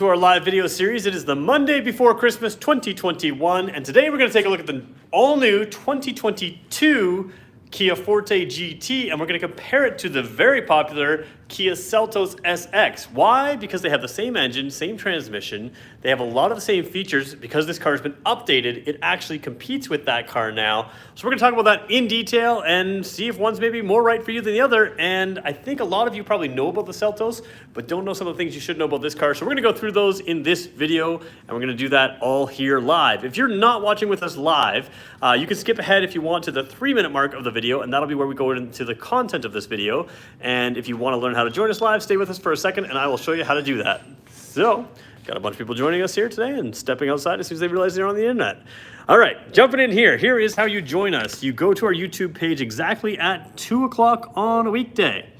To our live video series. It is the Monday before Christmas 2021, and today we're going to take a look at the all-new 2022 Kia Forte GT, and we're going to compare it to the very popular Kia Seltos SX. Why? Because they have the same engine, same transmission. They have a lot of the same features. Because this car has been updated, it actually competes with that car now. So we're going to talk about that in detail and see if one's maybe more right for you than the other. And I think a lot of you probably know about the Seltos, but don't know some of the things you should know about this car. So we're going to go through those in this video, and we're going to do that all here live. If you're not watching with us live, you can skip ahead if you want to the 3-minute mark of the video, and that'll be where we go into the content of this video. And if you want to learn how to join us live, stay with us for a second, and I will show you how to do that. So, got a bunch of people joining us here today and stepping outside as soon as they realize they're on the internet. All right, jumping in here. Here is how you join us. You go to our YouTube page exactly at 2 o'clock on a weekday.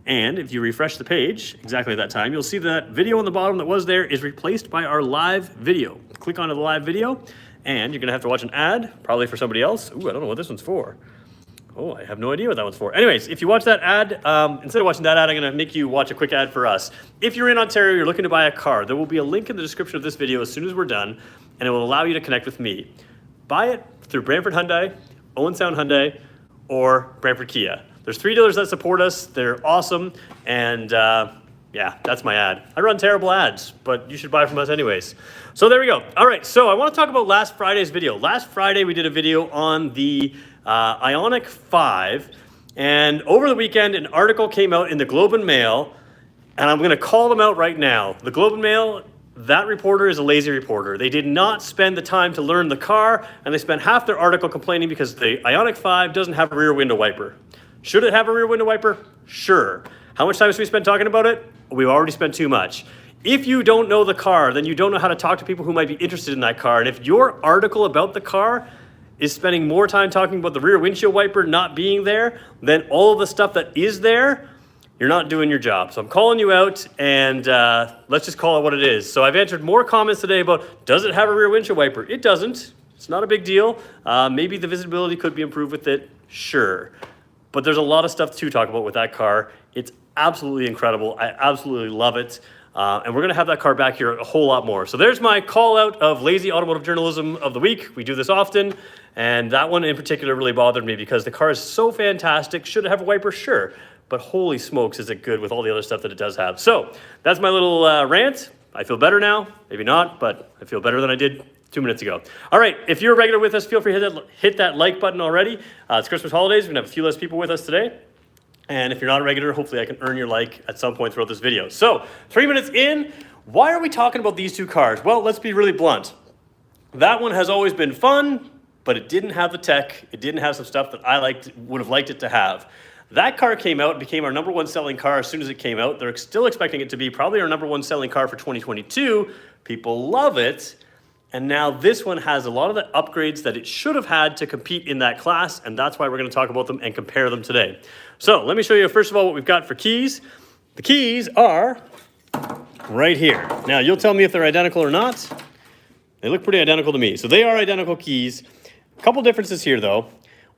And if you refresh the page exactly at that time, you'll see that video on the bottom that was there is replaced by our live video. Click onto the live video, and you're going to have to watch an ad, probably for somebody else. Ooh, I don't know what this one's for. Oh, I have no idea what that one's for. Anyways, if you watch that ad, instead of watching that ad, I'm going to make you watch a quick ad for us. If you're in Ontario, you're looking to buy a car, there will be a link in the description of this video as soon as we're done, and it will allow you to connect with me. Buy it through Brantford Hyundai, Owen Sound Hyundai, or Brantford Kia. There's 3 dealers that support us. They're awesome, and yeah, that's my ad. I run terrible ads, but you should buy from us anyways. So there we go. All right, so I want to talk about last Friday's video. Last Friday, we did a video on the Ioniq 5, and over the weekend, an article came out in the Globe and Mail, and I'm going to call them out right now. The Globe and Mail, that reporter is a lazy reporter. They did not spend the time to learn the car, and they spent half their article complaining because the Ioniq 5 doesn't have a rear window wiper. Should it have a rear window wiper? Sure. How much time have we spent talking about it? We've already spent too much. If you don't know the car, then you don't know how to talk to people who might be interested in that car. And if your article about the car is spending more time talking about the rear windshield wiper not being there than all of the stuff that is there, you're not doing your job. So I'm calling you out, and let's just call it what it is. So I've answered more comments today about, does it have a rear windshield wiper? It doesn't. It's not a big deal. Maybe the visibility could be improved with it. Sure. But there's a lot of stuff to talk about with that car. It's absolutely incredible. I absolutely love it. And we're going to have that car back here a whole lot more. So there's my call out of lazy automotive journalism of the week. We do this often. And that one in particular really bothered me because the car is so fantastic. Should it have a wiper? Sure. But holy smokes, is it good with all the other stuff that it does have. So that's my little rant. I feel better now. Maybe not, but I feel better than I did 2 minutes ago. All right, if you're a regular with us, feel free to hit that like button already. It's Christmas holidays. We're going to have a few less people with us today. And if you're not a regular, hopefully I can earn your like at some point throughout this video. So 3 minutes in, why are we talking about these two cars? Well, let's be really blunt. That one has always been fun, but it didn't have the tech. It didn't have some stuff that I would have liked it to have. That car came out and became our #1 selling car as soon as it came out. They're still expecting it to be probably our #1 selling car for 2022. People love it. And now this one has a lot of the upgrades that it should have had to compete in that class, and that's why we're going to talk about them and compare them today. So let me show you first of all what we've got for keys. The keys are right here. Now you'll tell me if they're identical or not. They look pretty identical to me. So they are identical keys. A couple differences here though.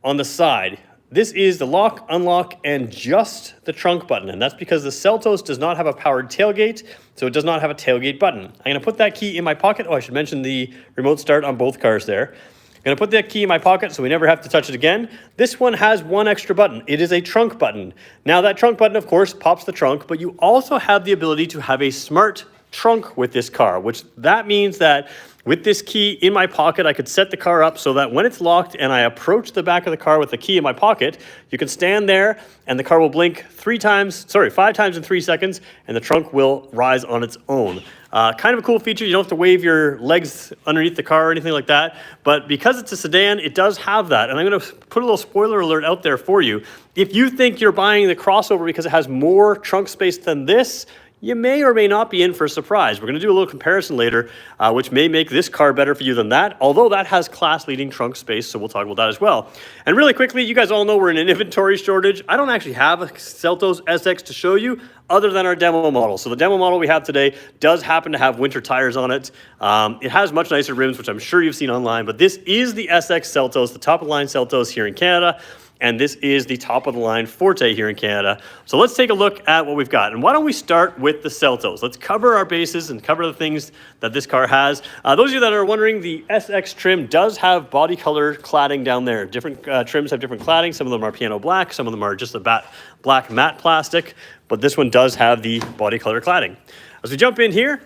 On the side, this is the lock, unlock, and just the trunk button. And that's because the Seltos does not have a powered tailgate, so it does not have a tailgate button. I'm going to put that key in my pocket. Oh, I should mention the remote start on both cars there. I'm going to put that key in my pocket so we never have to touch it again. This one has one extra button. It is a trunk button. Now that trunk button, of course, pops the trunk, but you also have the ability to have a smart trunk with this car, which that means that with this key in my pocket, I could set the car up so that when it's locked and I approach the back of the car with the key in my pocket, you can stand there and the car will blink 5 times in 3 seconds, and the trunk will rise on its own. Kind of a cool feature. You don't have to wave your legs underneath the car or anything like that. But because it's a sedan, it does have that. And I'm going to put a little spoiler alert out there for you. If you think you're buying the crossover because it has more trunk space than this, you may or may not be in for a surprise. We're going to do a little comparison later, which may make this car better for you than that, although that has class-leading trunk space, so we'll talk about that as well. And really quickly, you guys all know we're in an inventory shortage. I don't actually have a Seltos SX to show you other than our demo model. So the demo model we have today does happen to have winter tires on it. It has much nicer rims, which I'm sure you've seen online, but this is the SX Seltos, the top-of-the-line Seltos here in Canada. and this is the top of the line Forte here in Canada. So let's take a look at what we've got. And why don't we start with the Seltos? Let's cover our bases and cover the things that this car has. Those of you that are wondering, the SX trim does have body color cladding down there. Different trims have different cladding. Some of them are piano black, some of them are just a black matte plastic, but this one does have the body color cladding. As we jump in here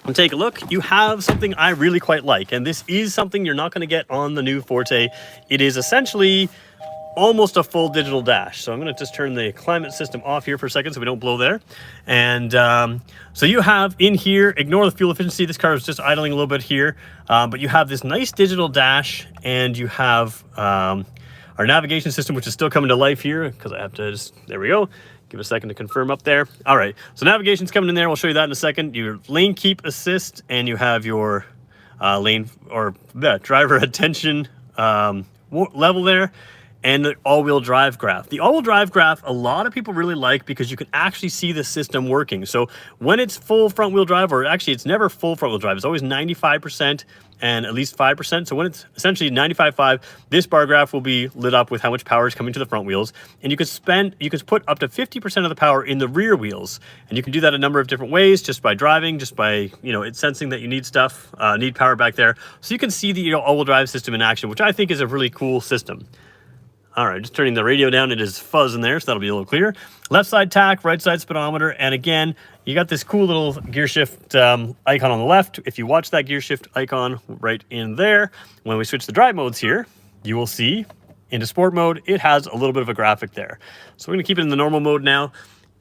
and take a look, you have something I really quite like, and this is something you're not going to get on the new Forte. It is essentially almost a full digital dash. So I'm going to just turn the climate system off here for a second so we don't blow there. And so you have in here, ignore the fuel efficiency. This car is just idling a little bit here, but you have this nice digital dash, and you have our navigation system, which is still coming to life here because I have to just, there we go. Give it a second to confirm up there. All right, so navigation's coming in there. We'll show you that in a second. Your lane keep assist, and you have your driver attention level there, and the all-wheel drive graph. The all-wheel drive graph, a lot of people really like because you can actually see the system working. So when it's full front-wheel drive, or actually it's never full front-wheel drive, it's always 95% and at least 5%. So when it's essentially 95.5, this bar graph will be lit up with how much power is coming to the front wheels. And you could put up to 50% of the power in the rear wheels. And you can do that a number of different ways, just by driving, just by, it's sensing that you need need power back there. So you can see the all-wheel drive system in action, which I think is a really cool system. All right, just turning the radio down. It is fuzz in there, so that'll be a little clearer. Left side tach, right side speedometer, and again, you got this cool little gear shift icon on the left. If you watch that gear shift icon right in there, when we switch the drive modes here, you will see into sport mode, it has a little bit of a graphic there. So we're gonna keep it in the normal mode now.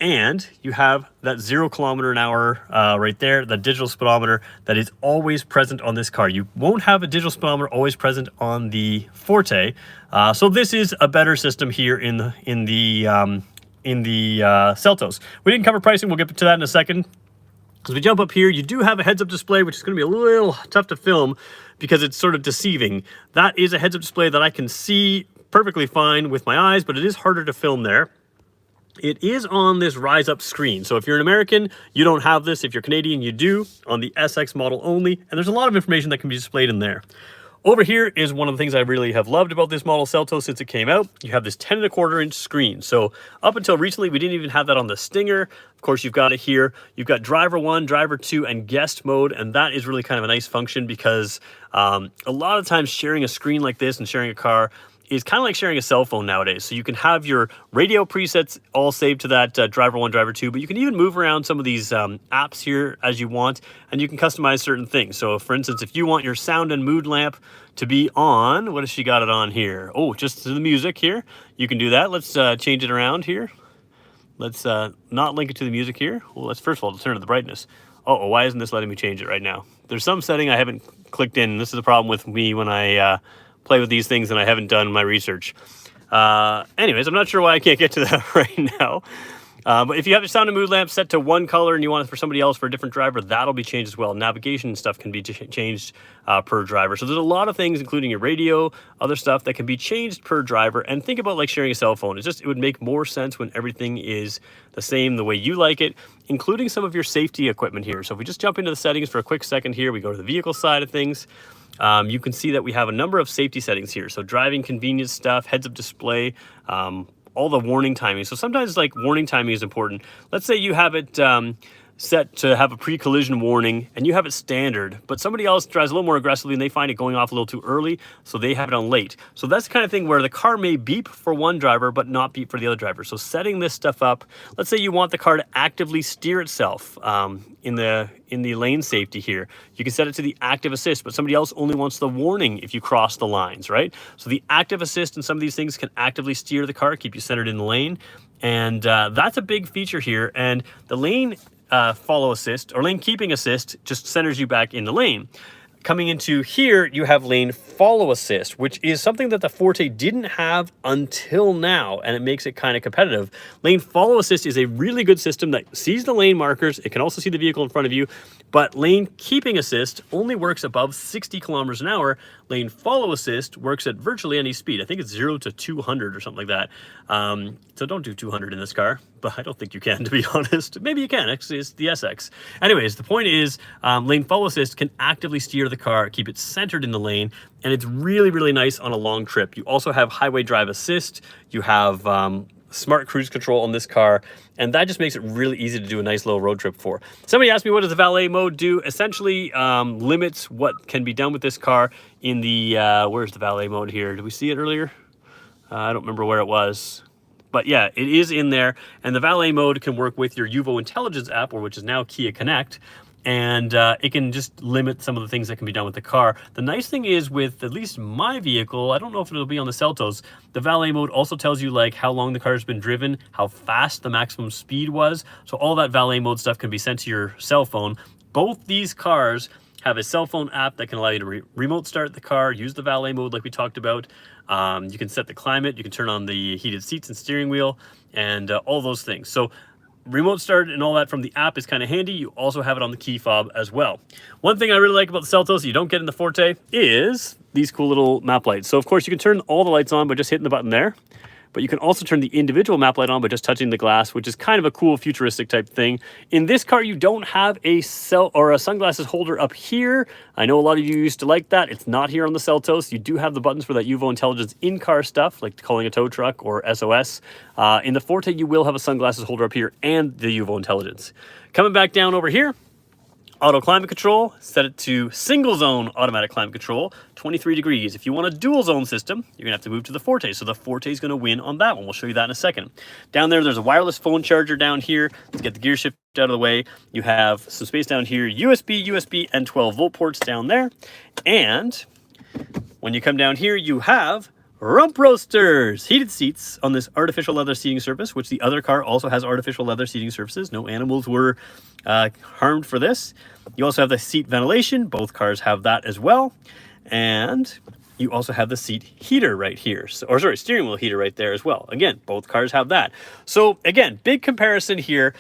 And you have that 0 km/h right there, the digital speedometer that is always present on this car. You won't have a digital speedometer always present on the Forte. So this is a better system here in the Seltos. We didn't cover pricing. We'll get to that in a second. As we jump up here, you do have a heads-up display, which is going to be a little tough to film because it's sort of deceiving. That is a heads-up display that I can see perfectly fine with my eyes, but it is harder to film there. It is on this rise up screen. So if you're an American, you don't have this. If you're Canadian, you do, on the SX model only. And there's a lot of information that can be displayed in there. Over here is one of the things I really have loved about this model Seltos since it came out. You have this 10.25-inch screen. So up until recently, we didn't even have that on the Stinger. Of course, you've got it here. You've got driver 1, driver 2, and guest mode. And that is really kind of a nice function because a lot of times sharing a screen like this and sharing a car is kind of like sharing a cell phone nowadays. So you can have your radio presets all saved to that driver 1, driver 2, but you can even move around some of these apps here as you want, and you can customize certain things. So for instance, if you want your sound and mood lamp to be on, what has she got it on here? Oh, just the music here. You can do that. Let's change it around here. Let's not link it to the music here. Well, let's first of all turn to the brightness. Oh, why isn't this letting me change it right now? There's some setting I haven't clicked in. This is a problem with me when I play with these things and I haven't done my research. Anyways, I'm not sure why I can't get to that right now. But if you have your sound and mood lamp set to one color and you want it for somebody else, for a different driver, that'll be changed as well. Navigation stuff can be changed per driver. So there's a lot of things, including your radio, other stuff that can be changed per driver. And think about like sharing a cell phone. It would make more sense when everything is the same, the way you like it, including some of your safety equipment here. So if we just jump into the settings for a quick second here, we go to the vehicle side of things. You can see that we have a number of safety settings here. So driving convenience stuff, heads-up display, all the warning timing. So sometimes like warning timing is important. Let's say you have it set to have a pre-collision warning and you have it standard, but somebody else drives a little more aggressively and they find it going off a little too early, so they have it on late. So that's the kind of thing where the car may beep for one driver but not beep for the other driver. So setting this stuff up, let's say you want the car to actively steer itself in the lane safety here. You can set it to the active assist, but somebody else only wants the warning if you cross the lines, right? So the active assist and some of these things can actively steer the car, keep you centered in the lane. And that's a big feature here. And the lane follow assist or lane keeping assist just centers you back in the lane. Coming into here, you have lane follow assist, which is something that the Forte didn't have until now, and it makes it kind of competitive. Lane follow assist is a really good system that sees the lane markers. It can also see the vehicle in front of you, but lane keeping assist only works above 60 kilometers an hour. Lane follow assist works at virtually any speed. I think it's 0 to 200 or something like that. So don't do 200 in this car. but I don't think you can, to be honest. Maybe you can, actually, it's the SX. Anyways, the point is, lane follow assist can actively steer the car, keep it centered in the lane, and it's really, really nice on a long trip. You also have highway drive assist, you have smart cruise control on this car, and that just makes it really easy to do a nice little road trip for. Somebody asked me, what does the valet mode do? Essentially limits what can be done with this car in the, where's the valet mode here? Did we see it earlier? I don't remember where it was. But yeah, it is in there, and the valet mode can work with your Uvo Intelligence app, or which is now Kia Connect, and it can just limit some of the things that can be done with the car. The nice thing is with at least my vehicle, I don't know if it'll be on the Seltos, the valet mode also tells you like how long the car has been driven, how fast the maximum speed was. So all that valet mode stuff can be sent to your cell phone. Both these cars have a cell phone app that can allow you to remote start the car, use the valet mode like we talked about. You can set the climate, you can turn on the heated seats and steering wheel, and all those things. So remote start and all that from the app is kind of handy. You also have it on the key fob as well. One thing I really like about the Seltos that you don't get in the Forte is these cool little map lights. So of course you can turn all the lights on by just hitting the button there. But you can also turn the individual map light on by just touching the glass, which is kind of a cool futuristic type thing. In this car, you don't have a sunglasses holder up here. I know a lot of you used to like that. It's not here on the Seltos. You do have the buttons for that Uvo Intelligence in-car stuff, like calling a tow truck or SOS. In the Forte, you will have a sunglasses holder up here and the Uvo Intelligence. Coming back down over here, auto climate control, set it to single zone automatic climate control, 23 degrees. If you want a dual zone system, you're gonna have to move to the Forte. So the Forte is gonna win on that one. We'll show you that in a second. Down there's a wireless phone charger down here. Let's get the gear shift out of the way. You have some space down here, USB, and 12 volt ports down there. And when you come down here, you have rump roasters, heated seats on this artificial leather seating surface, which the other car also has artificial leather seating surfaces. No animals were harmed for this. You also have the seat ventilation. Both cars have that as well. And you also have the seat heater right here. Steering wheel heater right there as well. Again, both cars have that. So again, big comparison here.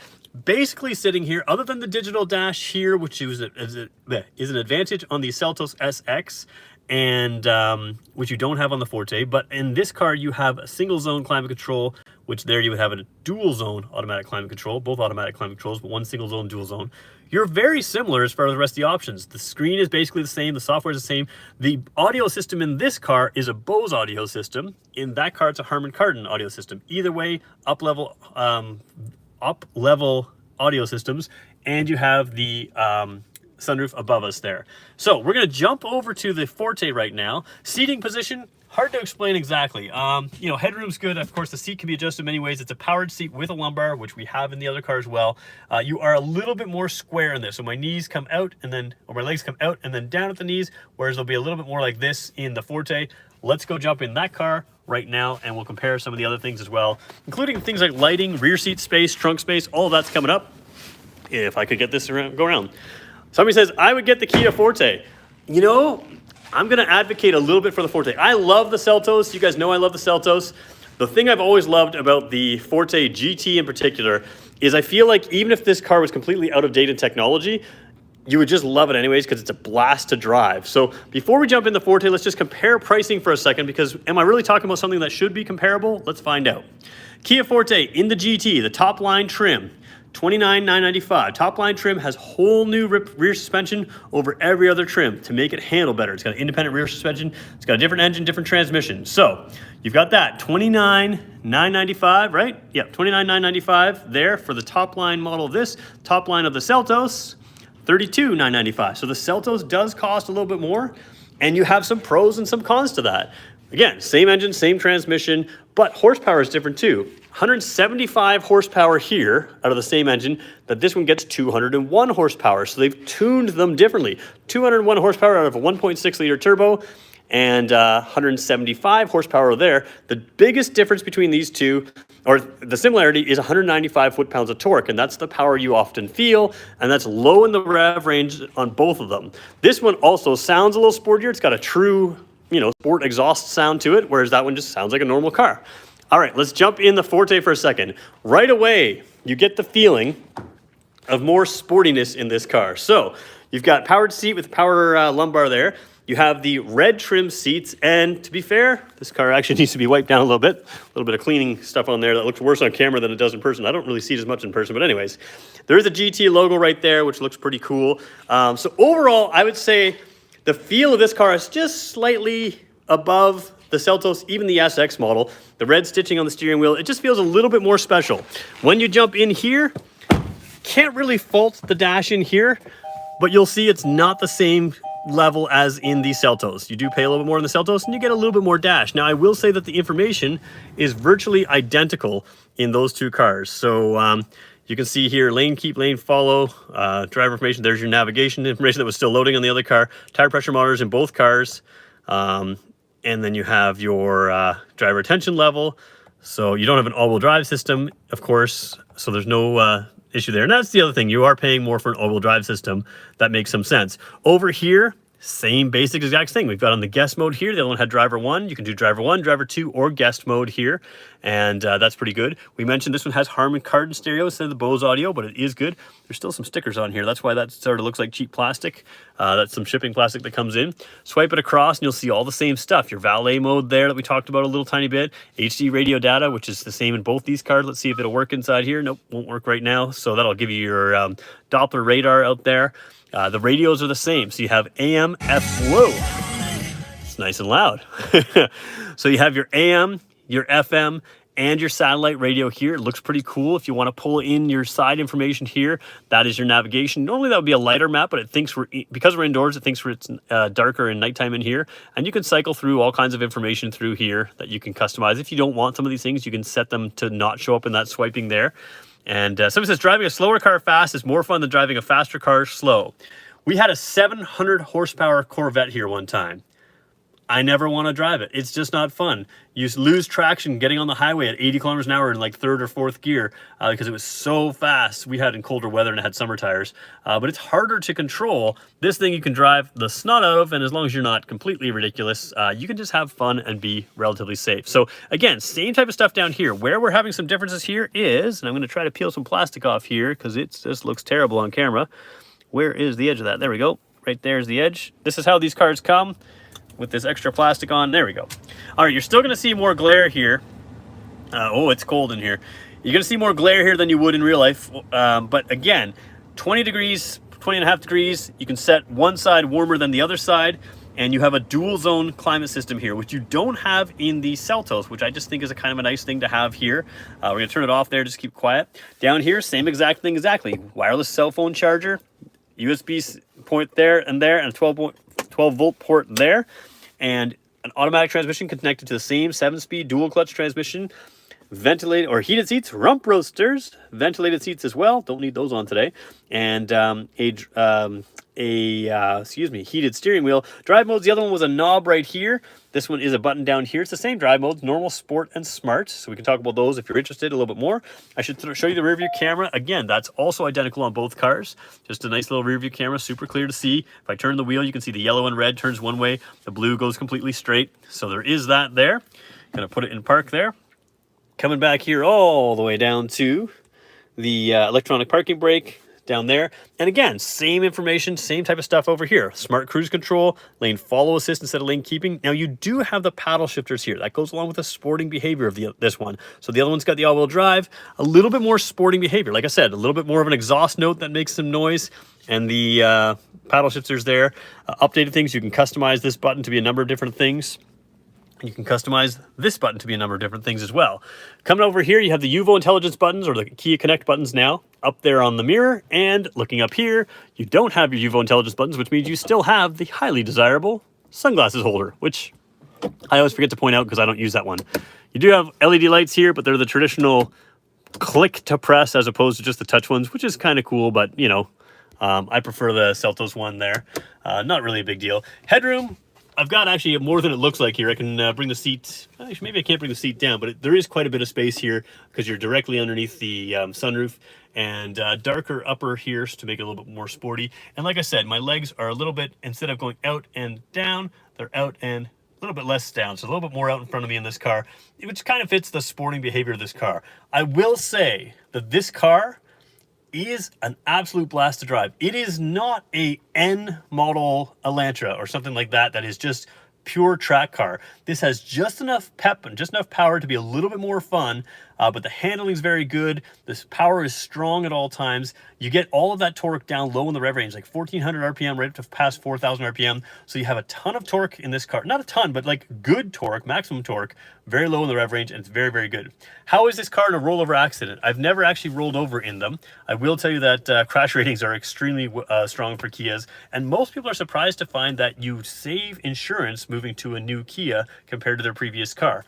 Basically sitting here, other than the digital dash here, which is an advantage on the Seltos SX, and which you don't have on the Forte, but in this car you have a single zone climate control, which there you would have a dual zone automatic climate control, both automatic climate controls, but one single zone, dual zone. You're very similar as far as the rest of the options. The screen is basically the same, the software is the same. The audio system in this car is a Bose audio system. In that car, it's a Harman Kardon audio system. Either way, up level audio systems, and you have the sunroof above us there. So we're going to jump over to the Forte right now. Seating position, hard to explain exactly. You know, headroom's good. Of course, the seat can be adjusted in many ways. It's a powered seat with a lumbar, which we have in the other car as well. You are a little bit more square in this. So my knees come out and then, or my legs come out and then down at the knees, whereas they'll be a little bit more like this in the Forte. Let's go jump in that car right now, and we'll compare some of the other things as well, including things like lighting, rear seat space, trunk space, all of that's coming up. If I could get this around, go around. Somebody says, I would get the Kia Forte. You know, I'm gonna advocate a little bit for the Forte. I love the Seltos. You guys know I love the Seltos. The thing I've always loved about the Forte GT in particular is I feel like even if this car was completely out of date in technology, you would just love it anyways because it's a blast to drive. So before we jump in the Forte, let's just compare pricing for a second, because am I really talking about something that should be comparable? Let's find out. Kia Forte in the GT, the top line trim, $29,995. Top line trim has whole new rear suspension over every other trim to make it handle better. It's got an independent rear suspension. It's got a different engine, different transmission. So you've got that $29,995, right? Yep, $29,995 there for the top line model of this. Top line of the Seltos, $32,995. So the Seltos does cost a little bit more, and you have some pros and some cons to that. Again, same engine, same transmission, but horsepower is different too. 175 horsepower here out of the same engine, that this one gets 201 horsepower. So they've tuned them differently. 201 horsepower out of a 1.6 liter turbo and 175 horsepower there. The biggest difference between these two, or the similarity, is 195 foot-pounds of torque, and that's the power you often feel, and that's low in the rev range on both of them. This one also sounds a little sportier. It's got a true, you know, sport exhaust sound to it, whereas that one just sounds like a normal car. All right, let's jump in the Forte for a second. Right away, you get the feeling of more sportiness in this car. So you've got powered seat with power lumbar there. You have the red trim seats, and to be fair, this car actually needs to be wiped down a little bit of cleaning stuff on there that looks worse on camera than it does in person. I don't really see it as much in person, but anyways, there is a GT logo right there, which looks pretty cool. So overall, I would say the feel of this car is just slightly above the Seltos, even the SX model. The red stitching on the steering wheel, it just feels a little bit more special. When you jump in here, can't really fault the dash in here, but you'll see it's not the same level as in the Seltos. You do pay a little bit more in the Seltos and you get a little bit more dash. Now I will say that the information is virtually identical in those two cars. So you can see here, lane keep, lane follow, driver information. There's your navigation information that was still loading on the other car. Tire pressure monitors in both cars. And then you have your driver attention level. So you don't have an all-wheel drive system, of course. So there's no issue there. And that's the other thing. You are paying more for an all-wheel drive system. That makes some sense. Over here, same basic exact thing. We've got on the guest mode here. The other one had driver 1. You can do driver 1, driver 2, or guest mode here. And that's pretty good. We mentioned this one has Harman Kardon stereo instead of the Bose audio, but it is good. There's still some stickers on here. That's why that sort of looks like cheap plastic. That's some shipping plastic that comes in. Swipe it across and you'll see all the same stuff. Your valet mode there that we talked about a little tiny bit. HD radio data, which is the same in both these cars. Let's see if it'll work inside here. Nope, won't work right now. So that'll give you your Doppler radar out there. The radios are the same. So you have AM, whoa, it's nice and loud. So you have your AM, your FM, and your satellite radio here. It looks pretty cool. If you want to pull in your side information here, that is your navigation. Normally that would be a lighter map, but it thinks because we're indoors, it thinks it's darker in nighttime in here. And you can cycle through all kinds of information through here that you can customize. If you don't want some of these things, you can set them to not show up in that swiping there. And somebody says, driving a slower car fast is more fun than driving a faster car slow. We had a 700 horsepower Corvette here one time. I never want to drive it. It's just not fun. You lose traction getting on the highway at 80 kilometers an hour in like third or fourth gear because it was so fast. We had in colder weather and it had summer tires, but it's harder to control. This thing you can drive the snot out of, and as long as you're not completely ridiculous, you can just have fun and be relatively safe. So again, same type of stuff down here. Where we're having some differences here is, and I'm going to try to peel some plastic off here because it just looks terrible on camera. Where is the edge of that? There we go. Right there's the edge. This is how these cars come, with this extra plastic on. There we go. All right, you're still gonna see more glare here. Oh, it's cold in here. You're gonna see more glare here than you would in real life. But again, 20 degrees, 20 and a half degrees, you can set one side warmer than the other side, and you have a dual zone climate system here, which you don't have in the Seltos, which I just think is a kind of a nice thing to have here. We're gonna turn it off there, just keep quiet. Down here, same exact thing exactly. Wireless cell phone charger, USB point there, and a 12 volt port there, and an automatic transmission connected to the same 7-speed dual clutch transmission, ventilated or heated seats, rump roasters, ventilated seats as well. Don't need those on today, and heated steering wheel. Drive modes. The other one was a knob right here. This one is a button down here. It's the same drive modes: normal, sport, and smart. So we can talk about those if you're interested a little bit more. I should show you the rear view camera. Again, that's also identical on both cars. Just a nice little rear view camera, super clear to see. If I turn the wheel, you can see the yellow and red turns one way. The blue goes completely straight. So there is that there. Gonna put it in park there. Coming back here all the way down to the electronic parking brake down there. And again, same information, same type of stuff over here. Smart cruise control, lane follow assist instead of lane keeping. Now you do have the paddle shifters here. That goes along with the sporting behavior of this one. So the other one's got the all-wheel drive, a little bit more sporting behavior. Like I said, a little bit more of an exhaust note that makes some noise. And the paddle shifters there. Updated things, you can customize this button to be a number of different things. You can customize this button to be a number of different things as well. Coming over here, you have the UVO intelligence buttons, or the Kia Connect buttons now, up there on the mirror. And looking up here, you don't have your UVO intelligence buttons, which means you still have the highly desirable sunglasses holder, which I always forget to point out because I don't use that one. You do have LED lights here, but they're the traditional click to press as opposed to just the touch ones, which is kind of cool, but you know, I prefer the Seltos one there. Not really a big deal. Headroom. I've got actually more than it looks like here. I can bring the seat, actually maybe I can't bring the seat down, but there is quite a bit of space here because you're directly underneath the sunroof, and darker upper here to make it a little bit more sporty. And like I said, my legs are a little bit, instead of going out and down, they're out and a little bit less down. So a little bit more out in front of me in this car, which kind of fits the sporting behavior of this car. I will say that this car is an absolute blast to drive. It is not a N model Elantra or something like that that is just pure track car. This has just enough pep and just enough power to be a little bit more fun, but the handling is very good. This power is strong at all times. You get all of that torque down low in the rev range, like 1400 RPM, right up to past 4000 RPM. So you have a ton of torque in this car. Not a ton, but like good torque, maximum torque, very low in the rev range, and it's very, very good. How is this car in a rollover accident? I've never actually rolled over in them. I will tell you that crash ratings are extremely strong for Kias, and most people are surprised to find that you save insurance moving to a new Kia compared to their previous car.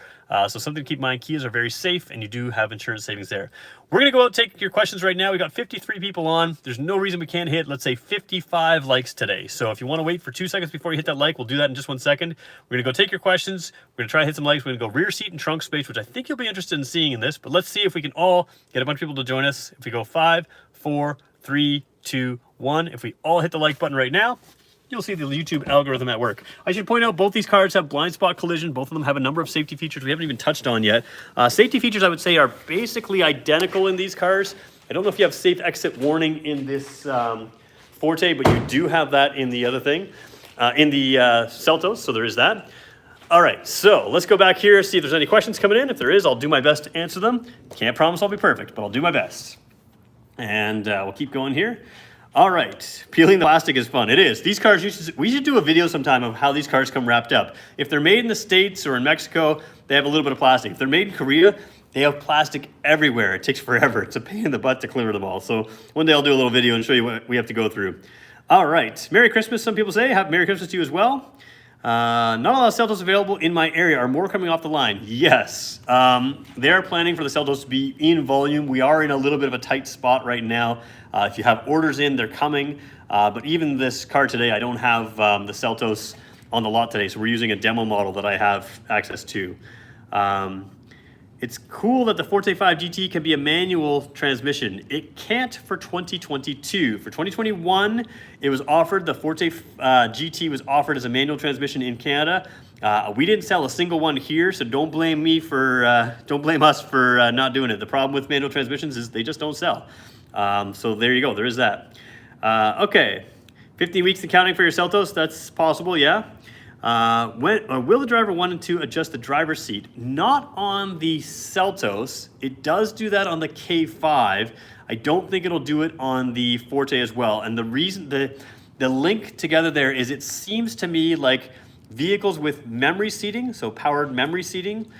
So something to keep in mind, Kias are very safe and you do have insurance savings there. We're gonna go out and take your questions right now. We got 53 people on. There's no reason we can't hit, let's say 55 likes today. So if you wanna wait for 2 seconds before you hit that like, we'll do that in just 1 second. We're gonna go take your questions. We're gonna try to hit some likes. We're gonna go rear seat and trunk space, which I think you'll be interested in seeing in this, but let's see if we can all get a bunch of people to join us. If we go 5, 4, 3, 2, 1. If we all hit the like button right now, you'll see the YouTube algorithm at work. I should point out both these cars have blind spot collision. Both of them have a number of safety features we haven't even touched on yet. Safety features, I would say, are basically identical in these cars. I don't know if you have safe exit warning in this Forte, but you do have that in the other thing, in the Seltos, so there is that. All right, so let's go back here, see if there's any questions coming in. If there is, I'll do my best to answer them. Can't promise I'll be perfect, but I'll do my best. And we'll keep going here. All right, peeling the plastic is fun. It is. These cars, we should do a video sometime of how these cars come wrapped up. If they're made in the States or in Mexico, they have a little bit of plastic. If they're made in Korea, they have plastic everywhere. It takes forever. It's a pain in the butt to clear them all. So one day I'll do a little video and show you what we have to go through. All right, Merry Christmas, some people say. Merry Christmas to you as well. Not a lot of Seltos available in my area. Are more coming off the line? Yes. They are planning for the Seltos to be in volume. We are in a little bit of a tight spot right now. If you have orders in, they're coming. But even this car today, I don't have the Seltos on the lot today, so we're using a demo model that I have access to. It's cool that the Forte 5 GT can be a manual transmission. It can't for 2022. For 2021, it was offered, the Forte GT was offered as a manual transmission in Canada. We didn't sell a single one here, so don't blame me for, don't blame us for not doing it. The problem with manual transmissions is they just don't sell. So there you go, there is that. Okay, 15 weeks and counting for your Seltos, that's possible, yeah. Will the driver 1 and 2 adjust the driver's seat? Not on the Seltos. It does do that on the K5. I don't think it'll do it on the Forte as well. And the reason, the link together there is it seems to me like vehicles with memory seating, so powered memory seating,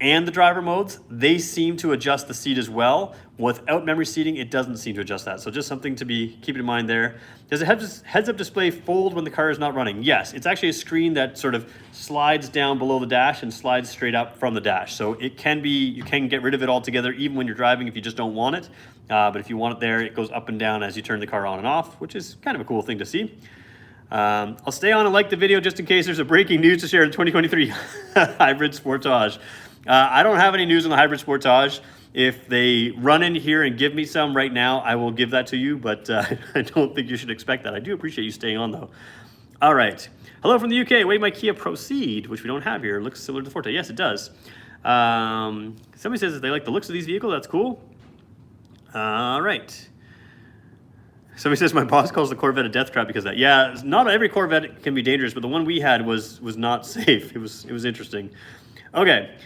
and the driver modes, they seem to adjust the seat as well. Without memory seating, it doesn't seem to adjust that. So just something to be keeping in mind there. Does a heads-up display fold when the car is not running? Yes, it's actually a screen that sort of slides down below the dash and slides straight up from the dash. So it can be, you can get rid of it altogether even when you're driving if you just don't want it. But if you want it there, it goes up and down as you turn the car on and off, which is kind of a cool thing to see. I'll stay on and like the video just in case there's a breaking news to share in 2023 hybrid Sportage. I don't have any news on the hybrid Sportage. If they run in here and give me some right now, I will give that to you, but I don't think you should expect that. I do appreciate you staying on though. All right. Hello from the UK. Wait, my Kia Proceed, which we don't have here. It looks similar to the Forte. Yes, it does. Somebody says that they like the looks of these vehicles. That's cool. All right. Somebody says my boss calls the Corvette a death trap because of that. Yeah, not every Corvette can be dangerous, but the one we had was not safe. It was interesting. Okay.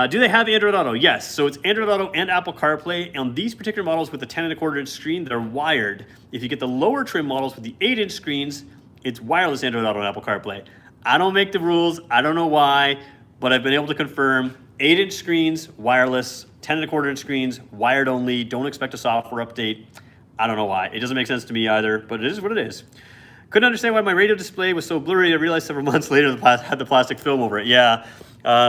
Do they have Android Auto? Yes. So it's Android Auto and Apple CarPlay. On these particular models with the 10.25 inch screen, they're wired. If you get the lower trim models with the 8-inch screens, it's wireless Android Auto and Apple CarPlay. I don't make the rules. I don't know why, but I've been able to confirm 8-inch screens, wireless, 10.25 inch screens, wired only. Don't expect a software update. I don't know why. It doesn't make sense to me either, but it is what it is. Couldn't understand why my radio display was so blurry. I realized several months later it had the plastic film over it. Yeah.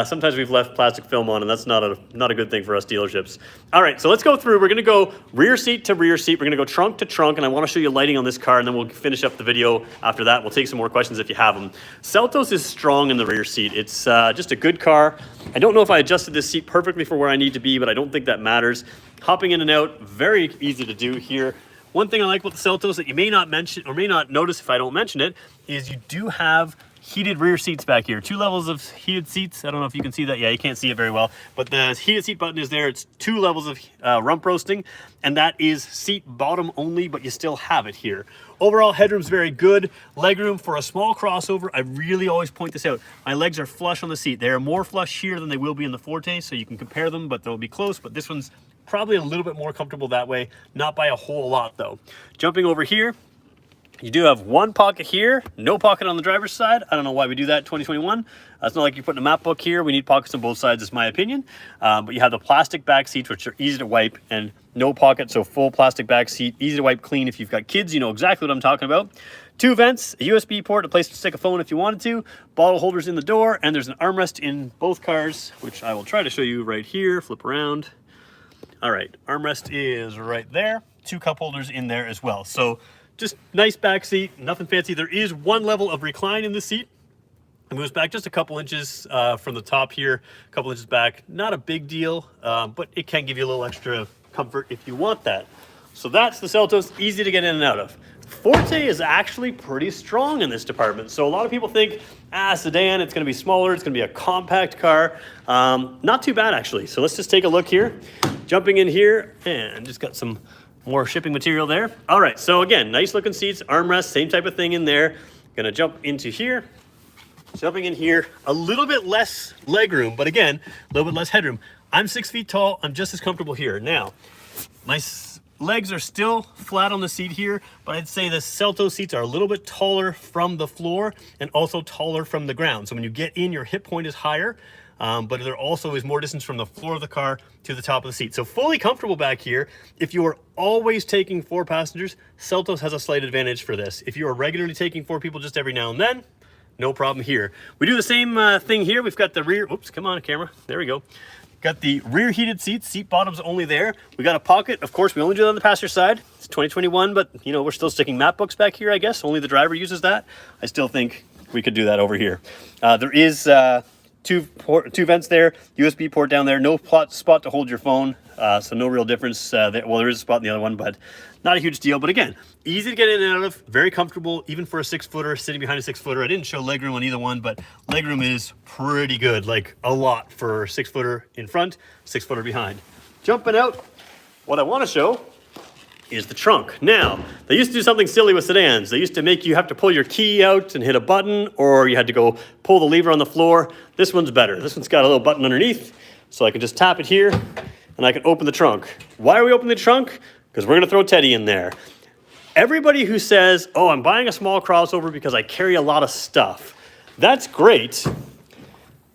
Sometimes we've left plastic film on, and that's not a good thing for us dealerships. All right, so let's go through. We're going to go rear seat to rear seat. We're going to go trunk to trunk, and I want to show you lighting on this car, and then we'll finish up the video after that. We'll take some more questions if you have them. Seltos is strong in the rear seat. It's just a good car. I don't know if I adjusted this seat perfectly for where I need to be, but I don't think that matters. Hopping in and out, very easy to do here. One thing I like about the Seltos that you may not mention or may not notice if I don't mention it is you do have heated rear seats back here. 2 levels of heated seats. I don't know if you can see that. Yeah, you can't see it very well. But the heated seat button is there. It's 2 levels of rump roasting. And that is seat bottom only, but you still have it here. Overall, headroom's very good. Legroom for a small crossover. I really always point this out. My legs are flush on the seat. They are more flush here than they will be in the Forte, so you can compare them, but they'll be close. But this one's probably a little bit more comfortable that way. Not by a whole lot, though. Jumping over here, you do have 1 pocket here, no pocket on the driver's side. I don't know why we do that in 2021. It's not like you're putting a map book here. We need pockets on both sides, is my opinion. But you have the plastic back seats, which are easy to wipe, and no pocket, so full plastic back seat, easy to wipe clean. If you've got kids, you know exactly what I'm talking about. 2 vents, a USB port, a place to stick a phone if you wanted to, bottle holders in the door, and there's an armrest in both cars, which I will try to show you right here. Flip around. All right, armrest is right there. 2 cup holders in there as well. So just nice back seat, nothing fancy. There is 1 level of recline in the seat. It moves back just a couple inches from the top here, a couple inches back. Not a big deal, but it can give you a little extra comfort if you want that. So that's the Seltos, easy to get in and out of. Forte is actually pretty strong in this department. So a lot of people think, sedan, it's gonna be smaller, it's gonna be a compact car. Not too bad actually. So let's just take a look here. Jumping in here, and just got some more shipping material there. All right, so again, nice looking seats, armrest, same type of thing in there. Gonna jump into here. Jumping in here, a little bit less legroom, but again, a little bit less headroom. I'm 6 feet tall, I'm just as comfortable here. Now, my legs are still flat on the seat here, but I'd say the Seltos seats are a little bit taller from the floor and also taller from the ground. So when you get in, your hip point is higher, but there also is more distance from the floor of the car to the top of the seat. So fully comfortable back here. If you are always taking 4 passengers, Seltos has a slight advantage for this. If you are regularly taking 4 people just every now and then, no problem here. We do the same thing here. We've got the rear, oops, come on camera, there we go. Got the rear heated seats, seat bottoms only there. We got a pocket, of course, we only do that on the passenger side. It's 2021, but you know, we're still sticking map books back here, I guess. Only the driver uses that. I still think we could do that over here. There is two vents there, USB port down there, no spot to hold your phone. So no real difference. Well, there is a spot in the other one, but not a huge deal. But again, easy to get in and out of, very comfortable, even for a 6-footer, sitting behind a 6-footer. I didn't show legroom on either one, but legroom is pretty good, like a lot for a 6-footer in front, 6-footer behind. Jumping out, what I want to show is the trunk. Now, they used to do something silly with sedans. They used to make you have to pull your key out and hit a button, or you had to go pull the lever on the floor. This one's better. This one's got a little button underneath, so I can just tap it here, and I can open the trunk. Why are we opening the trunk? Because we're gonna throw Teddy in there. Everybody who says, oh, I'm buying a small crossover because I carry a lot of stuff, that's great.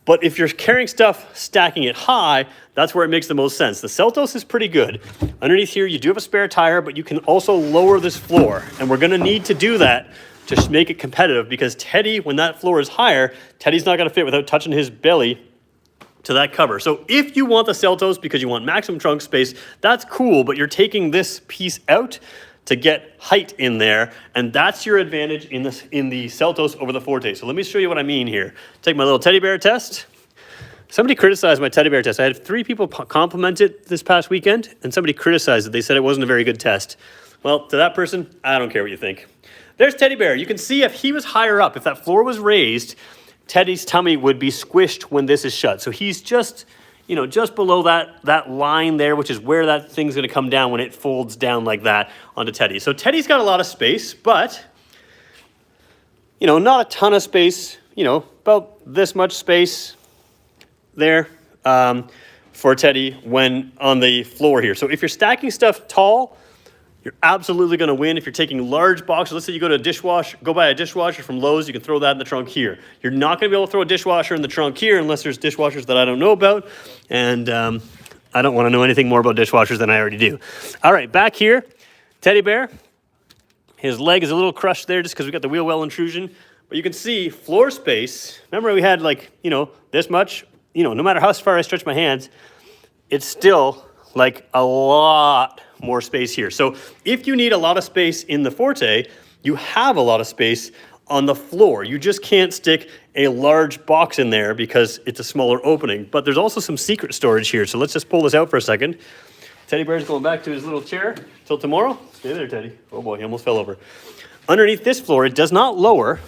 But if you're carrying stuff, stacking it high, that's where it makes the most sense. The Seltos is pretty good. Underneath here, you do have a spare tire, but you can also lower this floor. And we're gonna need to do that to make it competitive, because Teddy, when that floor is higher, Teddy's not gonna fit without touching his belly to that cover. So if you want the Seltos because you want maximum trunk space, that's cool, but you're taking this piece out to get height in there, and that's your advantage in the Seltos over the Forte. So let me show you what I mean here. Take my little teddy bear test. Somebody criticized my teddy bear test. I had 3 people compliment it this past weekend, and somebody criticized it. They said it wasn't a very good test. Well, to that person, I don't care what you think. There's Teddy Bear. You can see if he was higher up, if that floor was raised, Teddy's tummy would be squished when this is shut. So he's just, you know, just below that line there, which is where that thing's gonna come down when it folds down like that onto Teddy. So Teddy's got a lot of space, but, you know, not a ton of space, you know, about this much space there for Teddy when on the floor here. So if you're stacking stuff tall, you're absolutely gonna win. If you're taking large boxes, let's say you go to go buy a dishwasher from Lowe's, you can throw that in the trunk here. You're not gonna be able to throw a dishwasher in the trunk here unless there's dishwashers that I don't know about. And I don't wanna know anything more about dishwashers than I already do. All right, back here, Teddy Bear. His leg is a little crushed there just because we got the wheel well intrusion. But you can see floor space. Remember we had like, you know, this much, you know, no matter how far I stretch my hands, it's still like a lot more space here. So if you need a lot of space in the Forte, you have a lot of space on the floor. You just can't stick a large box in there because it's a smaller opening. But there's also some secret storage here. So let's just pull this out for a second. Teddy Bear's going back to his little chair till tomorrow. Stay there, Teddy. Oh boy, he almost fell over. Underneath this floor, it does not lower,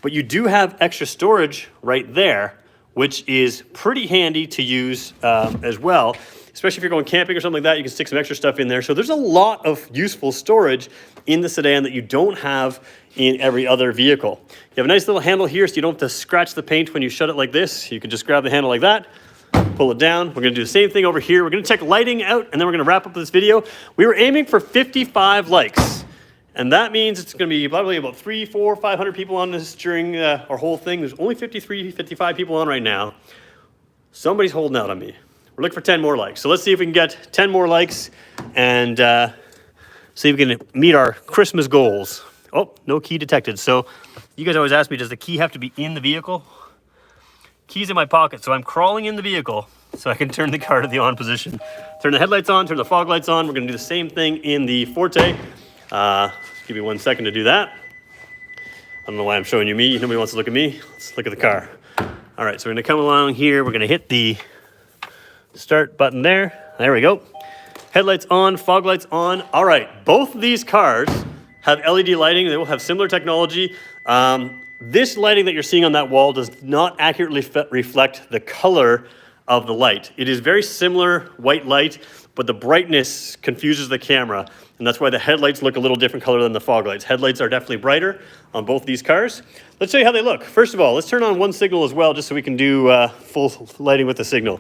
but you do have extra storage right there, which is pretty handy to use as well. Especially if you're going camping or something like that, you can stick some extra stuff in there. So there's a lot of useful storage in the sedan that you don't have in every other vehicle. You have a nice little handle here so you don't have to scratch the paint when you shut it like this. You can just grab the handle like that, pull it down. We're gonna do the same thing over here. We're gonna check lighting out, and then we're gonna wrap up this video. We were aiming for 55 likes, and that means it's gonna be probably about 300, 400, 500 people on this during our whole thing. There's only 53, 55 people on right now. Somebody's holding out on me. We're looking for 10 more likes. So let's see if we can get 10 more likes and see if we can meet our Christmas goals. Oh, no key detected. So you guys always ask me, does the key have to be in the vehicle? Key's in my pocket, so I'm crawling in the vehicle so I can turn the car to the on position. Turn the headlights on, turn the fog lights on. We're gonna do the same thing in the Forte. Give me 1 second to do that. I don't know why I'm showing you me. Nobody wants to look at me. Let's look at the car. All right, so we're gonna come along here. We're gonna hit the start button there. There we go. Headlights on, fog lights on. All right, both of these cars have LED lighting. They will have similar technology. This lighting that you're seeing on that wall does not accurately reflect the color of the light. It is very similar white light, but the brightness confuses the camera, and that's why the headlights look a little different color than the fog lights. Headlights are definitely brighter on both these cars. Let's show you how they look. First of all, let's turn on one signal as well, just so we can do full lighting with the signal.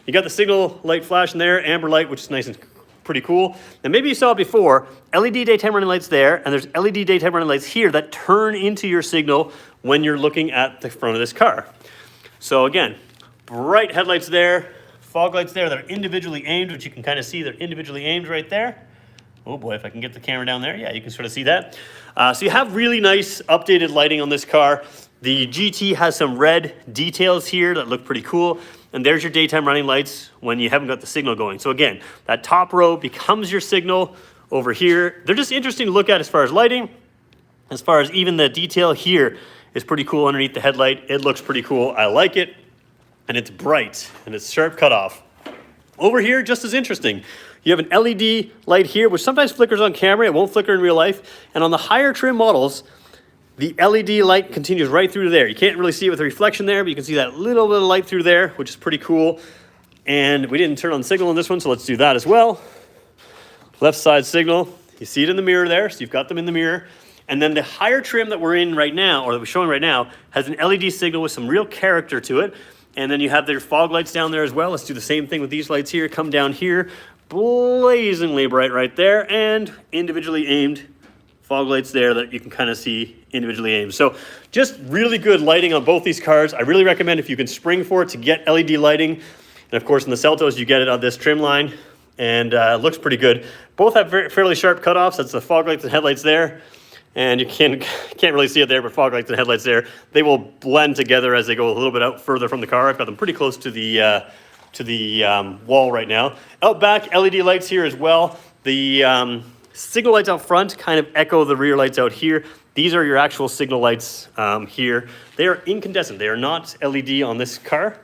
You got the signal light flashing there, amber light, which is nice and pretty cool. And maybe you saw it before, LED daytime running lights there, and there's LED daytime running lights here that turn into your signal when you're looking at the front of this car. So again, bright headlights there, fog lights there that are individually aimed, which you can kind of see they're individually aimed right there. Oh boy, if I can get the camera down there, yeah, you can sort of see that. So you have really nice updated lighting on this car. The GT has some red details here that look pretty cool. And there's your daytime running lights when you haven't got the signal going. So again, that top row becomes your signal over here. They're just interesting to look at as far as lighting. As far as even the detail here is pretty cool underneath the headlight. It looks pretty cool. I like it. And it's bright and it's sharp cutoff. Over here, just as interesting. You have an LED light here, which sometimes flickers on camera. It won't flicker in real life. And on the higher trim models, the LED light continues right through there. You can't really see it with the reflection there, but you can see that little bit of light through there, which is pretty cool. And we didn't turn on the signal on this one, so let's do that as well. Left side signal. You see it in the mirror there, so you've got them in the mirror. And then the higher trim that we're in right now, or that we're showing right now, has an LED signal with some real character to it. And then you have their fog lights down there as well. Let's do the same thing with these lights here. Come down here, blazingly bright right there, and individually aimed fog lights there that you can kind of see individually aimed. So just really good lighting on both these cars. I really recommend if you can spring for it to get LED lighting. And of course in the Seltos, you get it on this trim line, and it looks pretty good. Both have fairly sharp cutoffs. That's the fog lights and headlights there. And you can't really see it there, but fog lights and headlights there. They will blend together as they go a little bit out further from the car. I've got them pretty close to the wall right now. Out back, LED lights here as well. The signal lights out front kind of echo the rear lights out here. These are your actual signal lights here. They are incandescent. They are not LED on this car.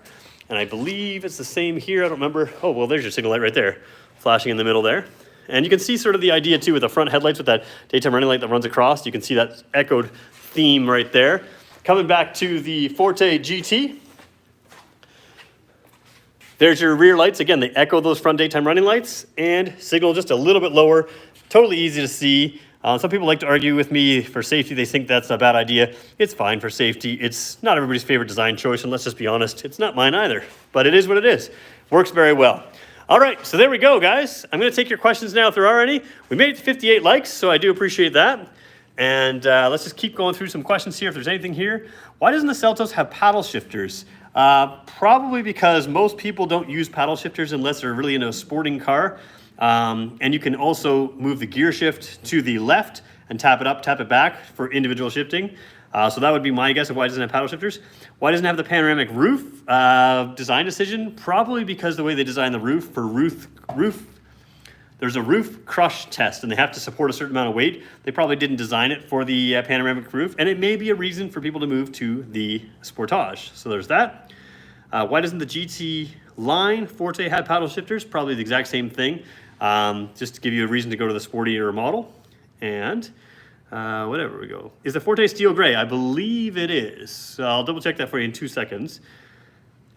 And I believe it's the same here. I don't remember. Oh, well, there's your signal light right there, flashing in the middle there. And you can see sort of the idea too with the front headlights with that daytime running light that runs across. You can see that echoed theme right there. Coming back to the Forte GT. There's your rear lights. Again, they echo those front daytime running lights and signal just a little bit lower. Totally easy to see. Some people like to argue with me for safety. They think that's a bad idea. It's fine for safety. It's not everybody's favorite design choice, and let's just be honest, it's not mine either. But it is what it is. Works very well. All right, so there we go, guys. I'm going to take your questions now if there are any. We made it to 58 likes, so I do appreciate that. And let's just keep going through some questions here if there's anything here. Why doesn't the Seltos have paddle shifters? Probably because most people don't use paddle shifters unless they're really in a sporting car. And you can also move the gear shift to the left and tap it up, tap it back for individual shifting. So that would be my guess of why it doesn't have paddle shifters. Why doesn't it have the panoramic roof? Design decision, probably because the way they designed the roof for there's a roof crush test and they have to support a certain amount of weight. They probably didn't design it for the panoramic roof, and it may be a reason for people to move to the Sportage. So there's that. Why doesn't the GT line Forte have paddle shifters? Probably the exact same thing, just to give you a reason to go to the sportier model. And Whatever we go. Is the Forte steel gray? I believe it is. So I'll double check that for you in 2 seconds.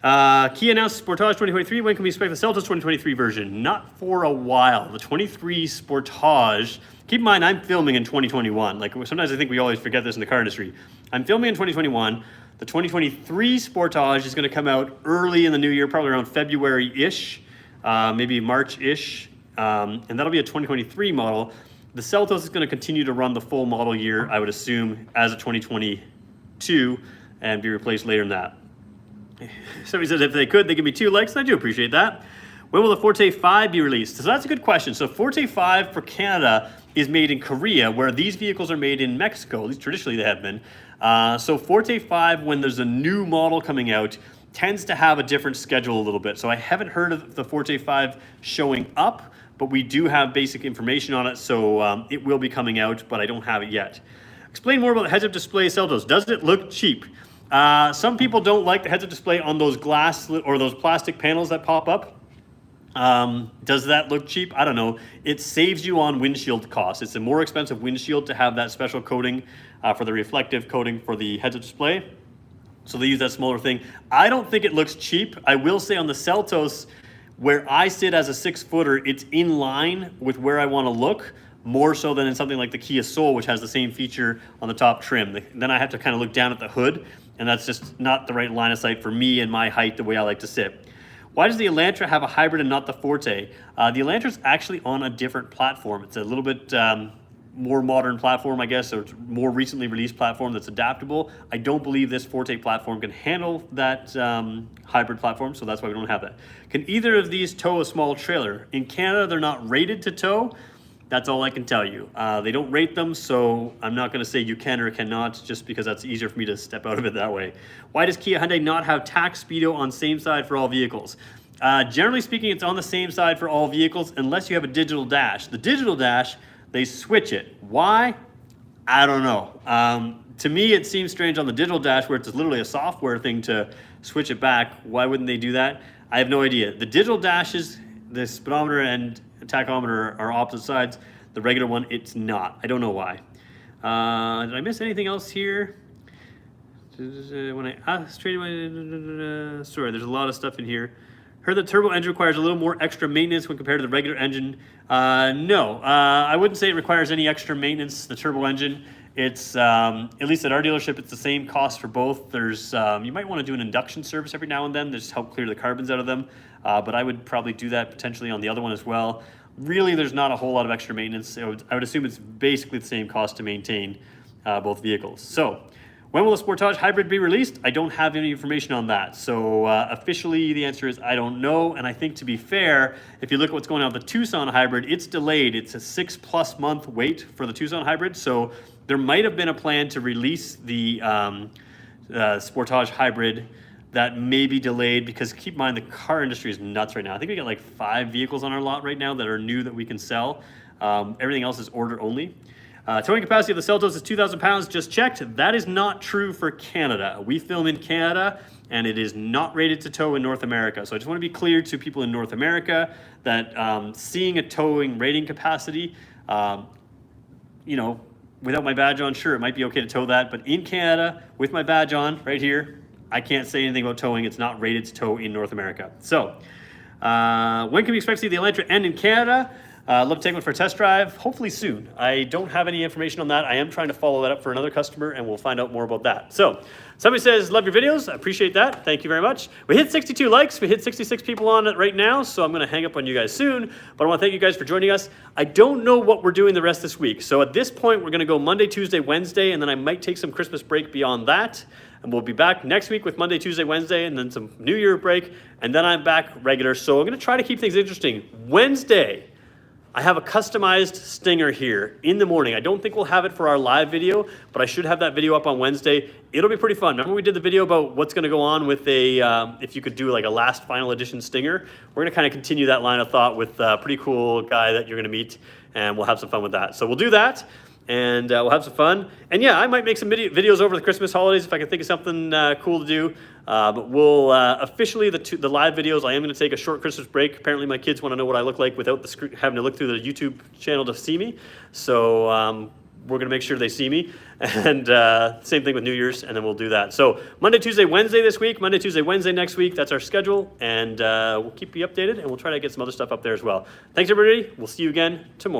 Kia announced Sportage 2023. When can we expect the Seltos 2023 version? Not for a while. The 23 Sportage, keep in mind I'm filming in 2021. Like sometimes I think we always forget this in the car industry. I'm filming in 2021. The 2023 Sportage is going to come out early in the new year, probably around February-ish, maybe March-ish, and that'll be a 2023 model. The Seltos is going to continue to run the full model year, I would assume, as a 2022 and be replaced later than that. Somebody says if they could, they give me 2 likes, and I do appreciate that. When will the Forte 5 be released? So that's a good question. So Forte 5 for Canada is made in Korea, where these vehicles are made in Mexico. At least traditionally they have been. So Forte 5, when there's a new model coming out, tends to have a different schedule a little bit. So I haven't heard of the Forte 5 showing up, but we do have basic information on it, so it will be coming out, but I don't have it yet. Explain more about the heads-up display Seltos. Does it look cheap? Some people don't like the heads-up display on those glass or those plastic panels that pop up. Does that look cheap? I don't know. It saves you on windshield costs. It's a more expensive windshield to have that special coating for the reflective coating for the heads-up display. So they use that smaller thing. I don't think it looks cheap. I will say on the Seltos, where I sit as a 6-footer, it's in line with where I want to look, more so than in something like the Kia Soul, which has the same feature on the top trim. Then I have to kind of look down at the hood, and that's just not the right line of sight for me and my height, the way I like to sit. Why does the Elantra have a hybrid and not the Forte? The Elantra's actually on a different platform. It's a little bit more modern platform, I guess, or it's more recently released platform that's adaptable. I don't believe this Forte platform can handle that hybrid platform, so that's why we don't have that. Can either of these tow a small trailer? In Canada, they're not rated to tow. That's all I can tell you. They don't rate them, so I'm not going to say you can or cannot, just because that's easier for me to step out of it that way. Why does Kia Hyundai not have tax speedo on same side for all vehicles? Generally speaking, it's on the same side for all vehicles, unless you have a digital dash. The digital dash, they switch it. Why? I don't know. To me, it seems strange on the digital dash, where it's literally a software thing to switch it back. Why wouldn't they do that? I have no idea. The digital dashes, the speedometer and tachometer are opposite sides. The regular one, it's not. I don't know why. Did I miss anything else here? When I asked, sorry, there's a lot of stuff in here. Heard the turbo engine requires a little more extra maintenance when compared to the regular engine. No, I wouldn't say it requires any extra maintenance, the turbo engine. It's, at least at our dealership, it's the same cost for both. There's, you might want to do an induction service every now and then to just help clear the carbons out of them. But I would probably do that potentially on the other one as well. Really, there's not a whole lot of extra maintenance. I would assume it's basically the same cost to maintain both vehicles. So, when will the Sportage Hybrid be released? I don't have any information on that. So officially the answer is I don't know. And I think, to be fair, if you look at what's going on with the Tucson Hybrid, it's delayed. It's a 6+ month wait for the Tucson Hybrid. So there might have been a plan to release the Sportage Hybrid that may be delayed, because keep in mind the car industry is nuts right now. I think we got like 5 vehicles on our lot right now that are new that we can sell. Everything else is order only. Towing capacity of the Seltos is 2,000 pounds, just checked. That is not true for Canada. We film in Canada, and it is not rated to tow in North America. So I just want to be clear to people in North America that seeing a towing rating capacity, you know, without my badge on, sure, it might be okay to tow that. But in Canada, with my badge on, right here, I can't say anything about towing. It's not rated to tow in North America. So when can we expect to see the Elantra N in Canada? Love to take one for a test drive, hopefully soon. I don't have any information on that. I am trying to follow that up for another customer, and we'll find out more about that. So, somebody says, love your videos. I appreciate that. Thank you very much. We hit 62 likes. We hit 66 people on it right now, so I'm going to hang up on you guys soon. But I want to thank you guys for joining us. I don't know what we're doing the rest of this week. So at this point, we're going to go Monday, Tuesday, Wednesday, and then I might take some Christmas break beyond that. And we'll be back next week with Monday, Tuesday, Wednesday, and then some New Year break. And then I'm back regular. So I'm going to try to keep things interesting. Wednesday, I have a customized Stinger here in the morning. I don't think we'll have it for our live video, but I should have that video up on Wednesday. It'll be pretty fun. Remember we did the video about what's going to go on with a, if you could do like a last final edition Stinger? We're going to kind of continue that line of thought with a pretty cool guy that you're going to meet, and we'll have some fun with that. So we'll do that, and we'll have some fun. And yeah, I might make some videos over the Christmas holidays if I can think of something cool to do. But we'll officially, the live videos, I am going to take a short Christmas break. Apparently my kids want to know what I look like without having to look through the YouTube channel to see me. So we're going to make sure they see me. And same thing with New Year's, and then we'll do that. So Monday, Tuesday, Wednesday this week, Monday, Tuesday, Wednesday next week. That's our schedule, and we'll keep you updated, and we'll try to get some other stuff up there as well. Thanks, everybody. We'll see you again tomorrow.